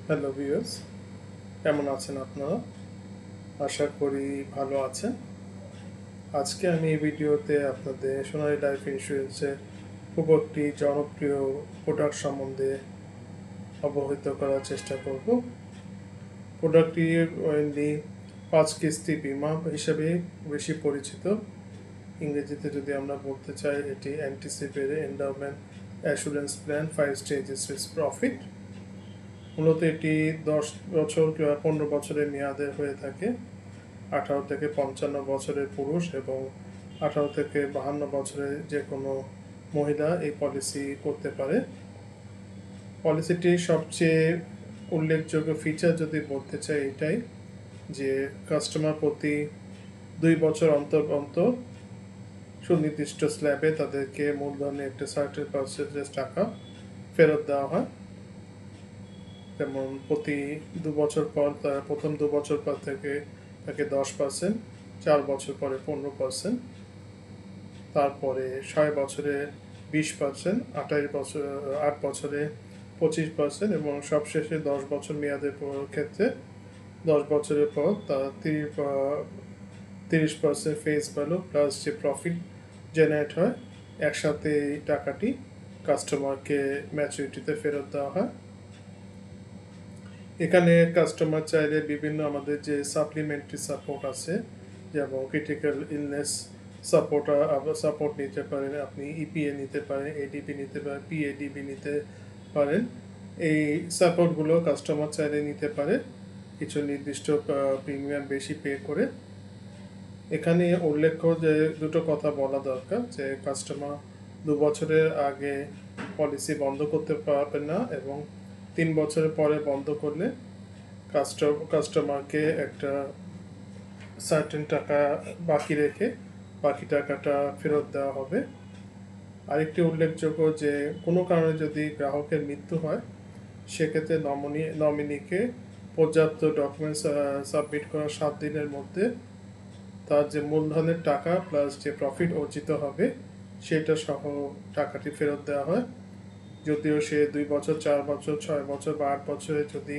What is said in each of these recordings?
Hello viewers, কেমন আছেন আপনারা? আশা করি ভালো আছেন। আজকে আমি এই ভিডিওতে আপনাদের সোনালী লাইফ ইন্স্যুরেন্সের খুব একটি জনপ্রিয় প্রোডাক্ট সম্বন্ধে অবহিত করার চেষ্টা করব। প্রোডাক্টটি মেইনলি 5 কিস্তি বীমা হিসেবে বেশি পরিচিত। ইংরেজিতে যদি আমরা বলতে চাই, এটি anticipated endowment assurance plan 5 stages with profit. মূলত এটি 10 বছর কিংবা 15 বছরের মেয়াদের হয়ে থাকে। 18 থেকে 55 বছরের পুরুষ এবং 18 থেকে 52 বছরের যে কোনো মহিলা এই পলিসি করতে পারে। পলিসিটির সবচেয়ে উল্লেখযোগ্য ফিচার যদি বলতে চাই এটাই যে কাস্টমার প্রতি 2 বছর অন্তর অন্তর সুনির্দিষ্ট স্ল্যাবে তাদেরকে মূলধনে একটা সার্টেন পার্সেন্টেজ টাকা ফেরত দেওয়া হয়। যেমন প্রতি 2 বছর পর তার প্রথম 2 বছর পর থেকে তাকে 10%, 4 বছর পরে 15%, তারপরে 6 বছরে 20%, 28 বছর 8 বছরে 25% এবং সবশেষে 10 বছর মেয়াদের ক্ষেত্রে 10 বছরের পর তার 30% ফেস ভ্যালু প্লাস যে প্রফিট জেনারেট হয় একসাথে এই টাকাটি কাস্টমারকে ম্যাচুরিটিতে ফেরত দেওয়া হয়। এখানে কাস্টমার চাইলে বিভিন্ন আমাদের যে সাপ্লিমেন্টারি সাপোর্ট আছে, যেমন ক্রিটিক্যাল ইলনেস সাপোর্ট নিতে পারেন, আপনি ইপিএ নিতে পারেন, এডিপি নিতে পারেন, পিএডিবি নিতে পারেন। এই সাপোর্টগুলো কাস্টমার চাইলে নিতে পারে কিছু নির্দিষ্ট প্রিমিয়াম বেশি পে করে। এখানে উল্লেখ্য যে দুটো কথা বলা দরকার, যে কাস্টমার 2 বছরের আগে পলিসি বন্ধ করতে পারবে না এবং 3 বছরের পরে বন্ধ করলে কাস্টমারকে একটা সার্টেন টাকা বাকি রেখে বাকি টাকাটা ফেরত দেওয়া হবে। আরেকটি উল্লেখযোগ্য যে কোনো কারণে যদি গ্রাহকের মৃত্যু হয় সেক্ষেত্রে নমিনিকে পর্যাপ্ত ডকুমেন্টস সাবমিট করার 7 দিনের মধ্যে তার যে মূলধনের টাকা প্লাস যে প্রফিট অর্জিত হবে সেটা সহ টাকাটি ফেরত দেওয়া হয়। যদিও সে 2 বছর, 4 বছর, 6 বছর বা 8 বছরে যদি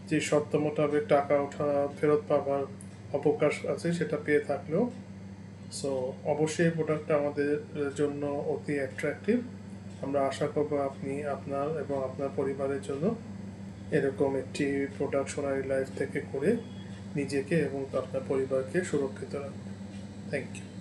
যে শর্ত মোতাবেক টাকা ফেরত পাবার অবকাশ আছে সেটা পেয়ে থাকলেও, সো অবশ্যই প্রোডাক্টটা আমাদের জন্য অতি অ্যাট্রাকটিভ। আমরা আশা করব আপনি আপনার এবং আপনার পরিবারের জন্য এরকম একটি প্রোডাক্ট সোনালী লাইফ থেকে করে নিজেকে এবং আপনার পরিবারকে সুরক্ষিত রাখবেন। Thank you.